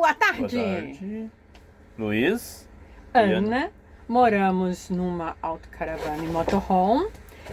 Boa tarde. Boa tarde. Luiz. Ana. Moramos numa autocaravana em motorhome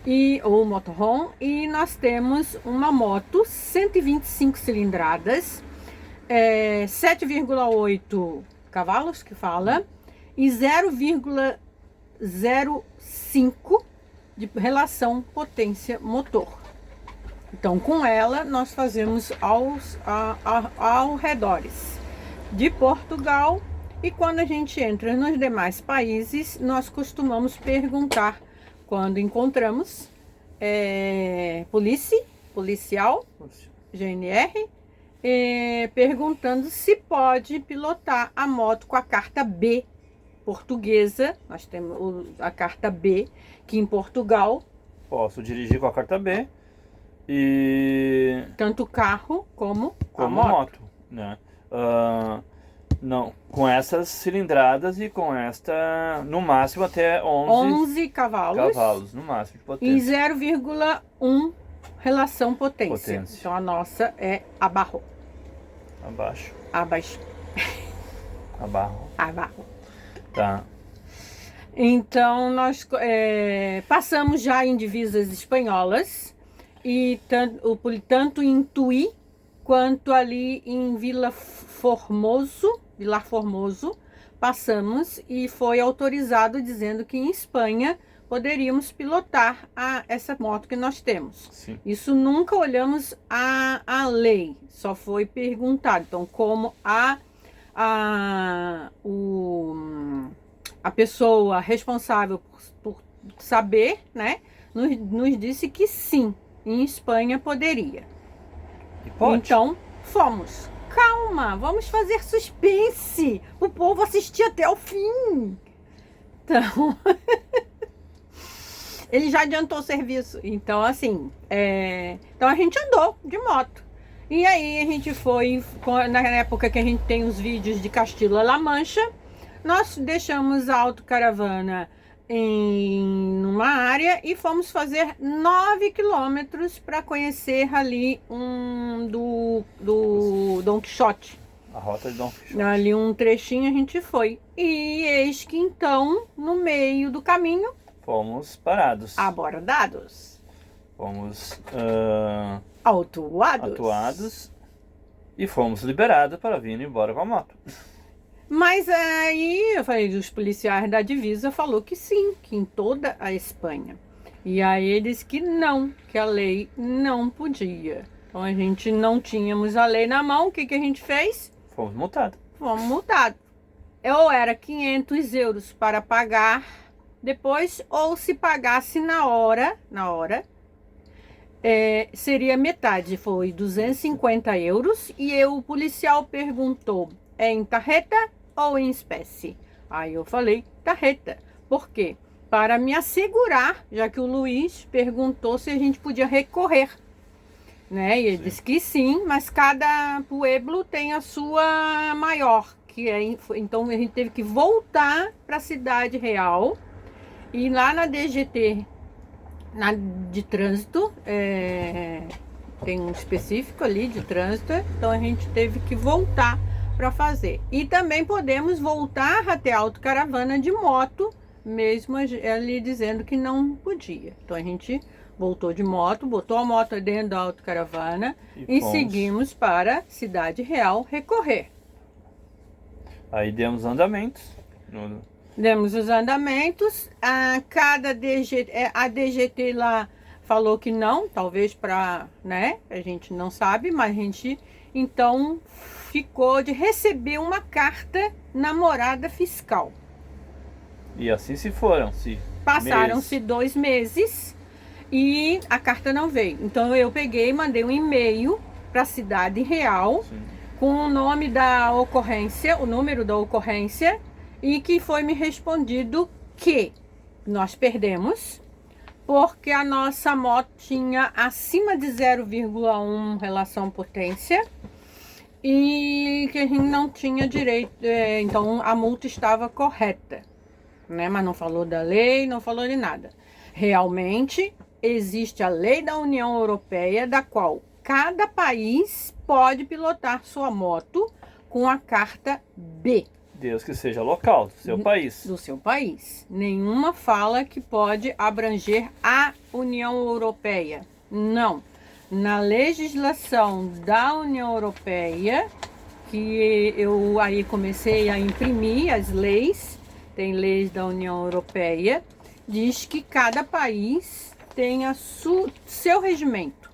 e nós temos uma moto 125 cilindradas, 7,8 cavalos que fala, e 0,05 de relação potência-motor. Então, com ela, nós fazemos ao redores de Portugal, e quando a gente entra nos demais países, nós costumamos perguntar, quando encontramos policial, GNR, perguntando se pode pilotar a moto com a carta B portuguesa. Nós temos a carta B, que em Portugal... Posso dirigir com a carta B. E... tanto o carro como a moto, né? Não, com essas cilindradas e com esta, no máximo até 11 cavalos no máximo de potência. E 0,1 relação potência. Então a nossa é abaixo. Tá. Então nós passamos já em divisas espanholas, e tanto em Tui quanto ali em Vilar Formoso passamos, e foi autorizado dizendo que em Espanha poderíamos pilotar essa moto que nós temos. Sim. Isso nunca olhamos a lei, só foi perguntado. Então, como a pessoa responsável por saber, né, nos disse que sim, em Espanha poderia. E pode? Então, fomos. Calma, vamos fazer suspense. O povo assistir até o fim. Então, ele já adiantou o serviço. Então, assim, então a gente andou de moto. E aí a gente foi, na época que a gente tem os vídeos de Castilla-La Mancha, nós deixamos a autocaravana em uma área e fomos fazer 9 quilômetros para conhecer ali do Don Quixote. A rota de Don Quixote. Ali um trechinho a gente foi. E eis que então, no meio do caminho, fomos parados. Abordados. Fomos autuados. E fomos liberados para vir embora com a moto. Mas aí eu falei, os policiais da divisa falou que sim, que em toda a Espanha. E aí eles que não, que a lei não podia. Então a gente não tínhamos a lei na mão. O que a gente fez? Fomos multados. Fomos multados. Ou era 500 euros para pagar depois, ou se pagasse na hora, seria metade, foi 250 euros. E o policial perguntou, em tarjeta ou em espécie? Aí eu falei, tarjeta. Por quê? Para me assegurar, já que o Luiz perguntou se a gente podia recorrer, né? E ele disse que sim, mas cada pueblo tem a sua maior, então a gente teve que voltar para a cidade real, e lá na DGT, de trânsito, tem um específico ali de trânsito, então a gente teve que voltar para fazer. E também podemos voltar até a autocaravana de moto, mesmo ali dizendo que não podia. Então a gente voltou de moto, botou a moto dentro da autocaravana e seguimos para Cidade Real recorrer. Aí demos andamentos. Demos os andamentos. A DGT lá falou que não, talvez para, né? A gente não sabe, mas a gente então ficou de receber uma carta na morada fiscal. E assim se foram. Passaram-se 2 meses e a carta não veio. Então eu peguei e mandei um e-mail para a Cidade Real, sim, com o nome da ocorrência, o número da ocorrência, e que foi me respondido que nós perdemos porque a nossa moto tinha acima de 0,1 relação potência e que a gente não tinha direito, então a multa estava correta, né? Mas não falou da lei, não falou de nada. Realmente existe a lei da União Europeia, da qual cada país pode pilotar sua moto com a carta B. Desde que seja local, do seu país. Do seu país. Nenhuma fala que pode abranger a União Europeia. Não. Na legislação da União Europeia, que eu aí comecei a imprimir as leis, tem leis da União Europeia, diz que cada país tem seu regimento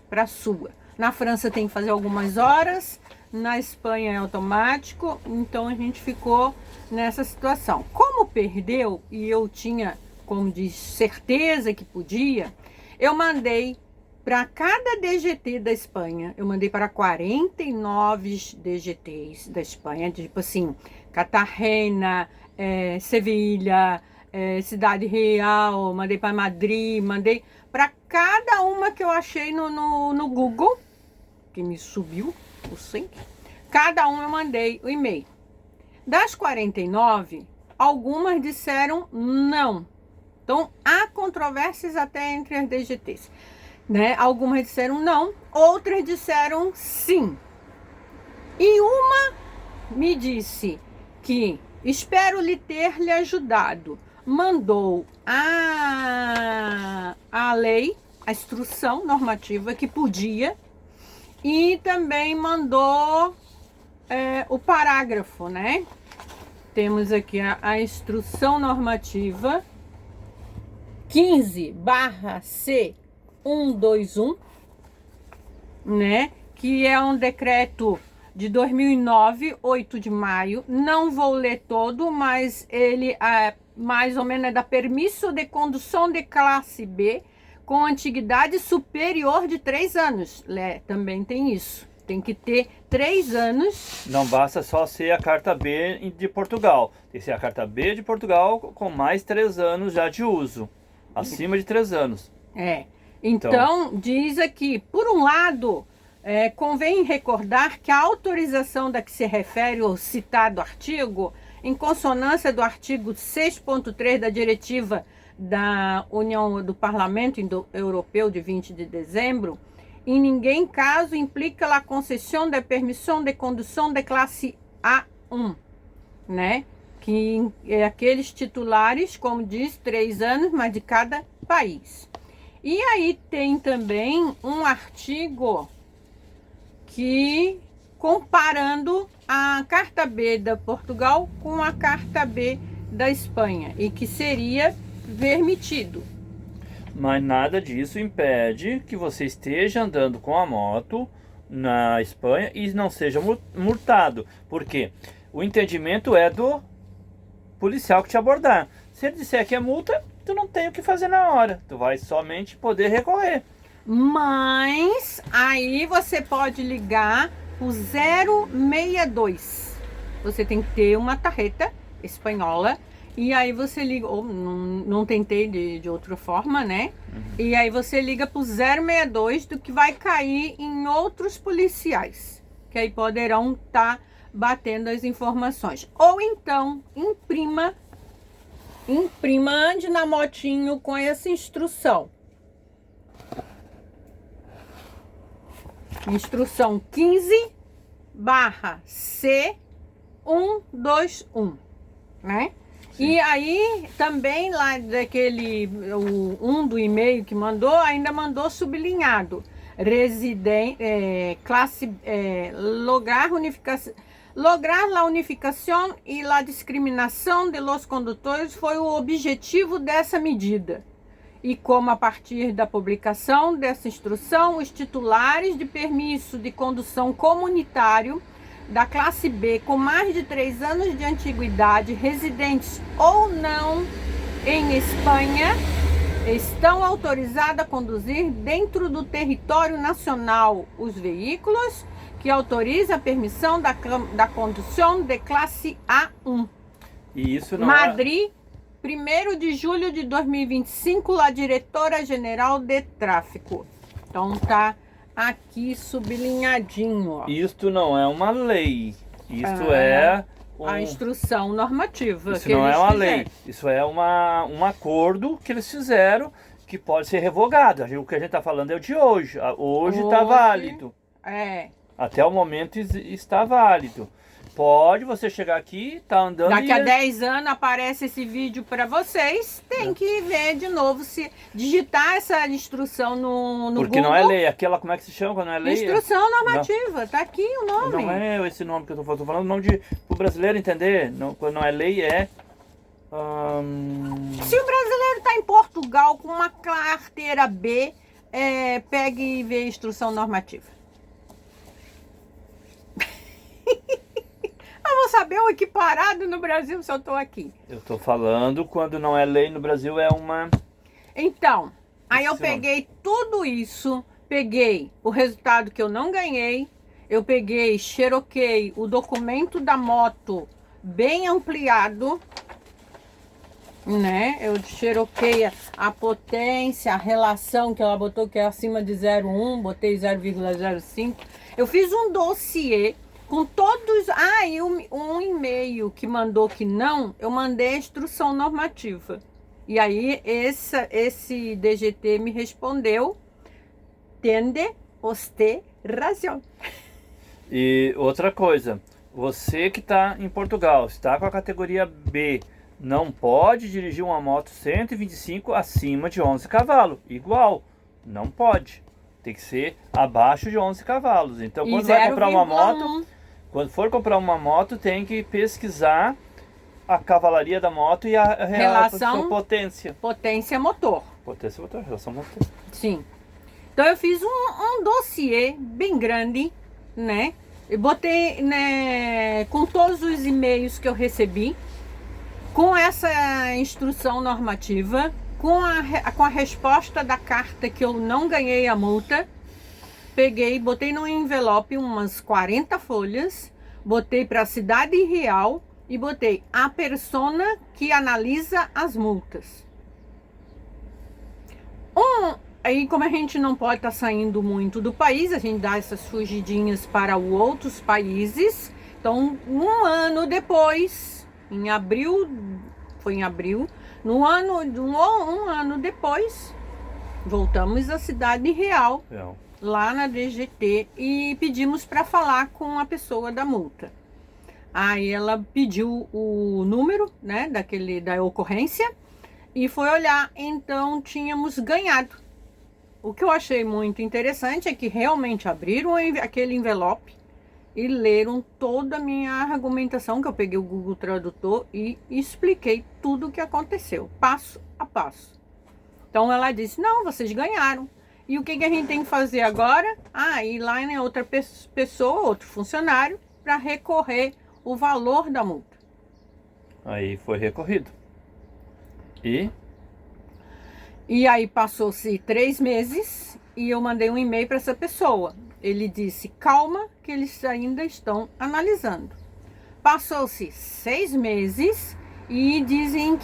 para a sua. Na França tem que fazer algumas horas, na Espanha é automático, então a gente ficou nessa situação. Como perdeu e eu tinha, como diz, certeza que podia, eu mandei para cada DGT da Espanha, eu mandei para 49 DGTs da Espanha, tipo assim, Cartagena, Sevilha, Cidade Real, mandei para Madrid, mandei para cada uma que eu achei no Google, que me subiu o sync, cada uma eu mandei o e-mail. Das 49, algumas disseram não. Então, há controvérsias até entre as DGTs. Né? Algumas disseram não, outras disseram sim. E uma me disse que espero ter lhe ajudado. Mandou a lei, a instrução normativa que podia, e também mandou o parágrafo, né? Temos aqui a instrução normativa 15/C121, né? Que é um decreto de 2009, 8 de maio. Não vou ler todo, mas ele mais ou menos dá permisso de condução de classe B com antiguidade superior de 3 anos. Também tem isso. Tem que ter 3 anos. Não basta só ser a carta B de Portugal. Tem que ser a carta B de Portugal com mais 3 anos já de uso. Acima de 3 anos. Então, diz aqui, por um lado, convém recordar que a autorização da que se refere o citado artigo, em consonância do artigo 6.3 da Diretiva da União do Parlamento Europeu de 20 de dezembro, em ninguém caso implica a concessão da permissão de condução de classe A1, né? Que é aqueles titulares, como diz, 3 anos, mas de cada país. E aí tem também um artigo que comparando a carta B da Portugal com a carta B da Espanha, e que seria permitido. Mas nada disso impede que você esteja andando com a moto na Espanha e não seja multado. Por quê? O entendimento é do policial que te abordar. Se ele disser que é multa, tu não tem o que fazer na hora. Tu vai somente poder recorrer. Mas aí você pode ligar o 062. Você tem que ter uma tarjeta espanhola. E aí você liga, ou não tentei de outra forma, né? E aí você liga pro 062 do que vai cair em outros policiais. Que aí poderão estar batendo as informações. Ou então, imprima, ande na motinho com essa instrução. Instrução 15/C121, né? Sim. E aí, também lá um do e-mail que mandou, ainda mandou sublinhado. Lograr la unificação e la discriminação de los condutores foi o objetivo dessa medida. E como a partir da publicação dessa instrução, os titulares de permisso de condução comunitário da classe B com mais de 3 anos de antiguidade, residentes ou não em Espanha, estão autorizados a conduzir dentro do território nacional os veículos que autoriza a permissão da condução de classe A1. E isso não Madrid, 1º de julho de 2025, a diretora-geral de tráfico. Então tá aqui sublinhadinho, ó. Isto não é uma lei. Isto a instrução normativa. Isso não é uma lei. Isso é um acordo que eles fizeram que pode ser revogado. O que a gente está falando é o de hoje. Hoje está válido. É. Até o momento está válido. Pode você chegar aqui, tá andando Daqui a 10 anos aparece esse vídeo para vocês, tem que ver de novo, se digitar essa instrução no Porque Google. não é lei, aquela, como é que se chama quando não é lei? Instrução normativa, tá aqui o nome. Não é esse nome que eu tô falando o nome de, pro brasileiro entender, não, quando não é lei é... Se o brasileiro tá em Portugal com uma carteira B, pegue e vê a instrução normativa. Eu vou saber o equiparado no Brasil se eu tô aqui. Eu tô falando quando não é lei no Brasil, é uma... Então, aí eu peguei tudo isso, peguei o resultado que eu não ganhei, eu peguei, xeroquei o documento da moto bem ampliado, né? Eu xeroquei a potência, a relação que ela botou, que é acima de 0,1, botei 0,05. Eu fiz um dossiê com todos... e um e-mail que mandou que não, eu mandei a instrução normativa. E aí esse DGT me respondeu, tende usted razão. E outra coisa, você que está em Portugal, está com a categoria B, não pode dirigir uma moto 125 acima de 11 cavalos. Igual, não pode. Tem que ser abaixo de 11 cavalos. Então, quando vai comprar uma moto, quando for comprar uma moto, tem que pesquisar a cavalaria da moto e a relação potência. Potência motor. Potência motor, relação motor. Sim. Então eu fiz um dossiê bem grande, né? Eu botei, né, com todos os e-mails que eu recebi, com essa instrução normativa, com a resposta da carta que eu não ganhei a multa. Peguei, botei no envelope umas 40 folhas, botei para a cidade real e botei a persona que analisa as multas. Aí, como a gente não pode estar saindo muito do país, a gente dá essas fugidinhas para outros países. Então, um ano depois, em abril, foi em abril, um ano depois, voltamos à cidade real, lá na DGT, e pedimos para falar com a pessoa da multa. Aí ela pediu o número, né, da ocorrência e foi olhar. Então tínhamos ganhado. O que eu achei muito interessante é que realmente abriram aquele envelope e leram toda a minha argumentação, que eu peguei o Google Tradutor e expliquei tudo o que aconteceu, passo a passo. Então ela disse, não, vocês ganharam. E o que a gente tem que fazer agora? Ir lá em outra pessoa, outro funcionário, para recorrer o valor da multa. Aí foi recorrido. E aí passou-se 3 meses e eu mandei um e-mail para essa pessoa. Ele disse, calma, que eles ainda estão analisando. Passou-se 6 meses e dizem,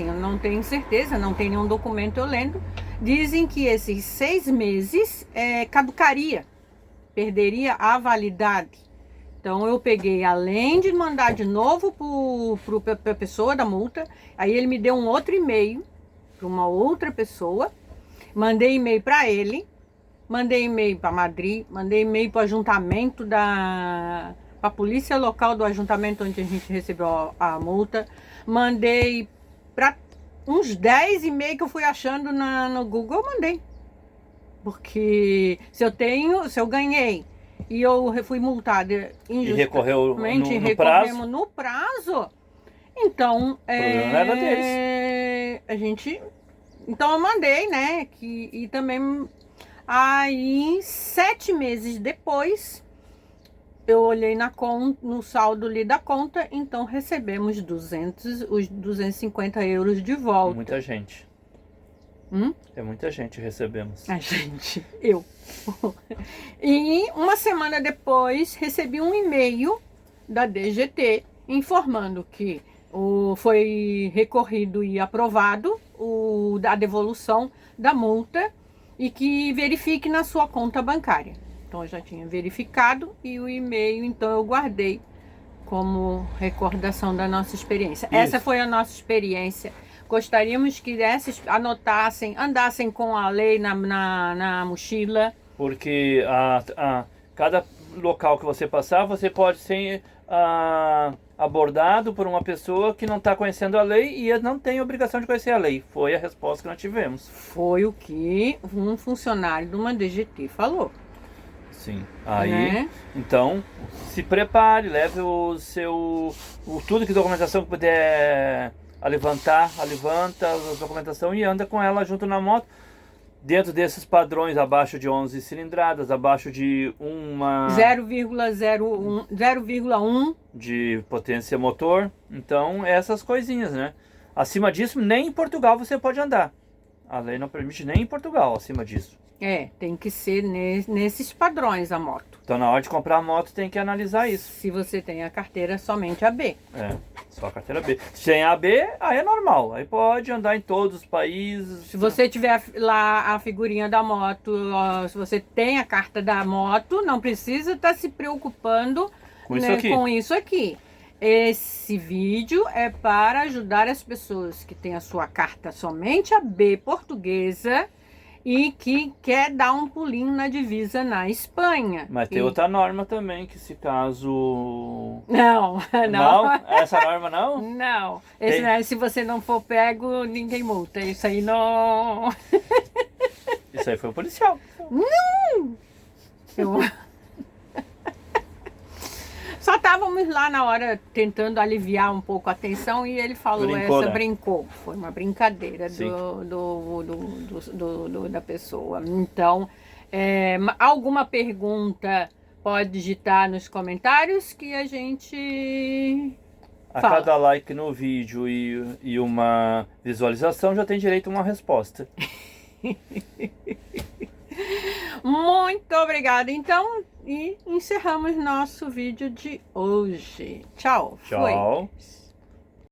eu não tenho certeza, não tem nenhum documento eu lendo, dizem que esses 6 meses caducaria, perderia a validade. Então eu peguei, além de mandar de novo para a pessoa da multa, aí ele me deu um outro e-mail para uma outra pessoa, mandei e-mail para ele, mandei e-mail para Madrid, mandei e-mail para o ajuntamento para a polícia local do ajuntamento onde a gente recebeu a multa, mandei para uns 10 e-mails que eu fui achando no Google, eu mandei. Porque se eu ganhei e eu fui multada injustamente, recorremos no prazo, então problema deles. Então eu mandei, né? E também aí 7 meses depois eu olhei no saldo ali da conta, então recebemos os 250 euros de volta. Muita gente. É muita gente recebemos. A gente, eu. E uma semana depois recebi um e-mail da DGT informando que foi recorrido e aprovado a devolução da multa e que verifique na sua conta bancária. Então eu já tinha verificado e o e-mail então eu guardei como recordação da nossa experiência. Isso. Essa foi a nossa experiência. Gostaríamos que anotassem, andassem com a lei na mochila. Porque cada local que você passar, você pode ser abordado por uma pessoa que não está conhecendo a lei e não tem obrigação de conhecer a lei. Foi a resposta que nós tivemos. Foi o que um funcionário de uma DGT falou. Sim. Aí, Né? então, se prepare, leve tudo que documentação que puder levanta a documentação e anda com ela junto na moto. Dentro desses padrões, abaixo de 11 cilindradas, abaixo de 0,1 de potência motor. Então, essas coisinhas, né? Acima disso, nem em Portugal você pode andar. A lei não permite nem em Portugal acima disso. tem que ser nesses padrões a moto. Então, na hora de comprar a moto, tem que analisar isso. Se você tem a carteira somente AB. Só a carteira B. Se tem a B, aí é normal. Aí pode andar em todos os países. Se você tiver lá a figurinha da moto, se você tem a carta da moto, não precisa estar se preocupando com isso aqui. Esse vídeo é para ajudar as pessoas que têm a sua carta somente AB portuguesa e que quer dar um pulinho na divisa na Espanha. Mas tem outra norma também, que se caso... Não. Não? Essa norma não? Não. Se você não for pego, ninguém multa. Isso aí não... Isso aí foi o policial. Não! Só estávamos lá na hora tentando aliviar um pouco a tensão e ele falou, brincou. Foi uma brincadeira da pessoa. Então, alguma pergunta pode digitar nos comentários que a gente fala. Cada like no vídeo e uma visualização já tem direito a uma resposta. Muito obrigada, então, e encerramos nosso vídeo de hoje. Tchau. Tchau. Foi.